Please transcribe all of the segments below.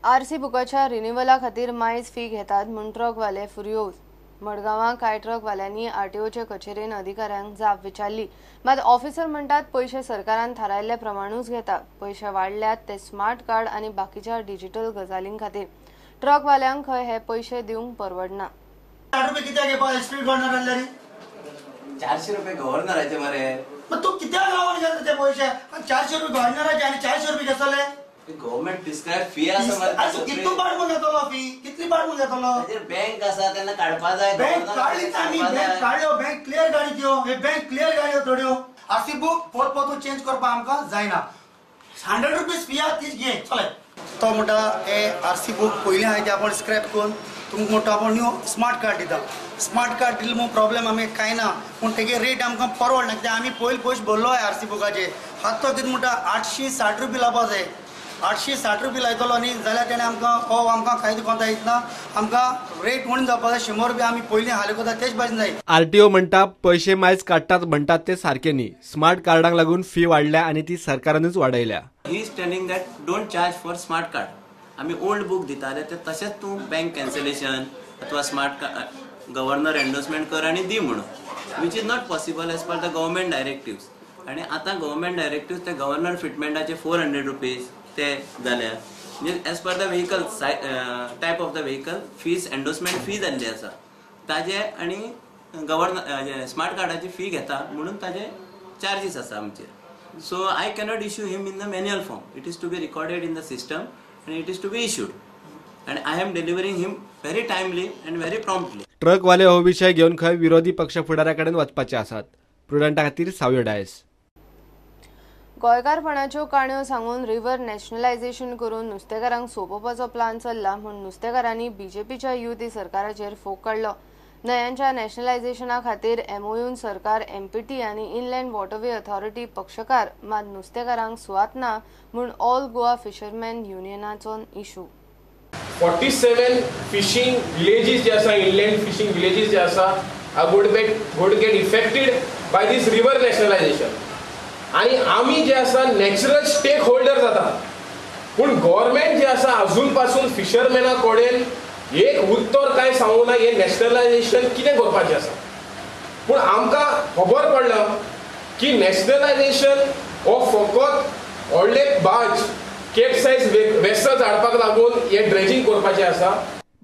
RC बुकाच्या रिन्युवला खातीर मायज fee घेतात म्हूण ट्रकवाले फुर्योज। मडगांवां कांय ट्रकवाल्यांनी आरटीओचे कचेरेन अधिकाऱ्यांक जाप विचारली, मात ऑफिसर म्हणटात पैसे सरकारान थारायल्ल्या प्रमाणूच घेता। पैसे वाडल्यात ते स्मार्ट कार्ड आनी बाकीच्या डिजिटल गजालीं खातीर। ट्रकवाल्यांक खंय हे पैसे दिवंक परवडना। 400 रुपये गव्हर्नराचे मरे। मग तू किती गावात घेतले ते पैसे? 400 रुपये गव्हर्नराचे आणि 400 रुपये घेतले। गव्हर्नमेंट प्रिस्क्राइब फी आसा मरे। असं किती बाडून घेतलो फी? कितली बाडून घेतलो? ताजेर बँक आसा त्यांना काढपा जाय। बँक काढली आम्ही, बँक काढ्यो, बँक क्लियर गाडी दियो। हे बँक क्लियर गाडयो थोड्यो। आरसी बुक पोत चेंज करपा आमकां जायना। 100 रुपीस फी आ तीच घे चले। तो म्हणटा हे आरसी बुक पयलीं हाय ते आपण स्क्रॅप करून तुमकां म्हणटा आपण न्यू स्मार्ट कार्ड दिता। स्मार्ट कार्ड दिले मग प्रॉब्लेम आमी कांय ना, पूण तेगे रेट आमकां परवडना कित्याक आमी पयलीं पयशे भरलो आहे आरसी बुकाचे। आतां तो कितें म्हणटा 860 रुपये लावपा जाय। 860 रुपये लायतलो न्ही जाल्यार तेणें आमकां कांय कोंता येतना आमकां रेट म्हणून जावपा जाय 100 रुपया आमी पयलीं हाले कोता तेच भाशेन जाय। आरटीओ म्हणटा पैसे मायज काडटात म्हणटात ते सारखे न्ही। स्मार्ट कार्डांक लागून फी वाडल्या आणि ती सरकारानूच वाडयल्या। He is telling that don't charge for smart card. आमी ओल्ड बुक दिताले ते तशेंच तूं बँक कॅन्सलेशन अथवा स्मार्ट गव्हर्नर एंडोर्समेंट कर आनी दी म्हणून, which is not possible as per the government directives. आणि आतां गव्हर्नमेंट डायरेक्टिव्स ते गव्हर्नर फिटमेंटाचे 400 रुपीज ते जाल्या। म्हणजे as per the vehicle type of the vehicle fees endorsement fee जाल्ली आसा ताजे आनी गव्हर्नर स्मार्ट कार्डाची फी घेता म्हणून ताजे चार्जीस आसा आमचेर। So I cannot issue him in the manual form. It is to be recorded in the system and it is to be issued and I am delivering him very timely and very promptly. ट्रकवाले हो विषय घेऊन खंय विरोधी पक्ष फुडाऱ्याकडेन वचपाचे आसात। प्रुडंटा खातीर सावयो डायस। गोंयकारपणाच्यो काणयो सांगून रिव्हर नॅशनलायझेशन करून नुस्तेकारांक सोंपोवपाचो प्लान चल्ला म्हूण नुस्तेकारांनी बीजेपीच्या युती सरकाराचेर फोग काडलो। न्हंयांच्या नॅशनलायझेशना खातीर एमओयून सरकार एमपीटी आनी इनलँड वॉटरवे अथॉरिटी पक्षकार, मात नुस्तेकारांक सुवात ना म्हूण ऑल गोवा फिशरमॅन युनियनाचो इशू। 47 फिशिंग विलेजेस जे आसा, इनलँड फिशिंग विलेजेस जे आसा, would get affected by this river nationalisation. आणि आमी जे आसा नॅचरल स्टेक होल्डर जाता, पूण गव्हर्नमेंट जे आसा अजून पासून फिशरमॅना कडेन एक उत्तर काय सांगू ना हे नॅशनलायझेशन कितें करपाचें आसा। पूण आमकां खबर पडलां की नॅशनलायझेशन हो फकत व्हडले बार्ज केपसाइज वेसल्स हाडपाक लागून हे ड्रेजिंग करपाचें आसा।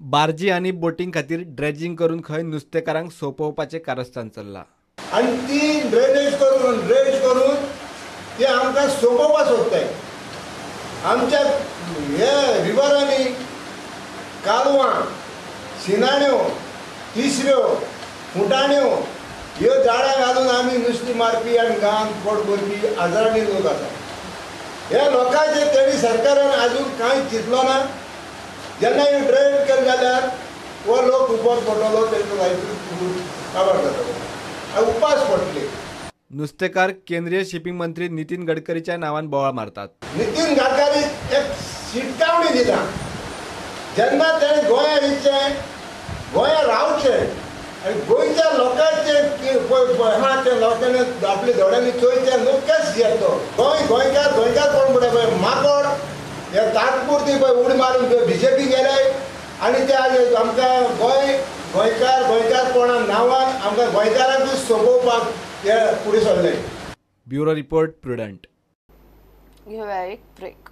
बार्जी आणि बोटिंग खातीर ड्रेजिंग करून खंय नुस्तेकारांक सोंपोवपाचें कारस्थान चल्लां। आणि ती ड्रेज करून ते आमकां सोंपोवपाक सोदताय। आमच्या हे रिव्हरांनी कालवां, शिनाण्यो, तिसऱ्यो, फुटाण्यो ह्यो झाडां घालून आमी नुस्तें मारपी आनी गांवांत पोट भरपी हजारांनी लोक आसा। ह्या लोकांचे तेणी सरकारान आजून कांय चिंतलो ना। जेन्ना हे ड्रेन केले जाल्यार हो लोक उपास पडटलो, तेंचो लायफ काबार जातलो, उपास पडटले। नुस्तेकार केंद्रीय शिपिंग मंत्री नितीन गडकरीच्या नावान बोवाळ मारतात। नितीन गडकरी एक शिटकावणी दिता। जेन्ना तेणे गोंया येवचें, गोंया रावचें आनी गोंयच्या लोकांचे हा ते लोकांनी आपले दोळ्यांनी चोयचें न्हू केस येतो। गोंयकार कोण म्हणटा पळय माकड हे तात्पुरती पळय उडी मारून बीजेपी गेले आनी ते आमकां गोंयकार कोणा नांवान आमकां गोंयकारांकूच सोंपोवपाक हे फुडें सरले। Bureau report prudent. घेऊया एक ब्रेक।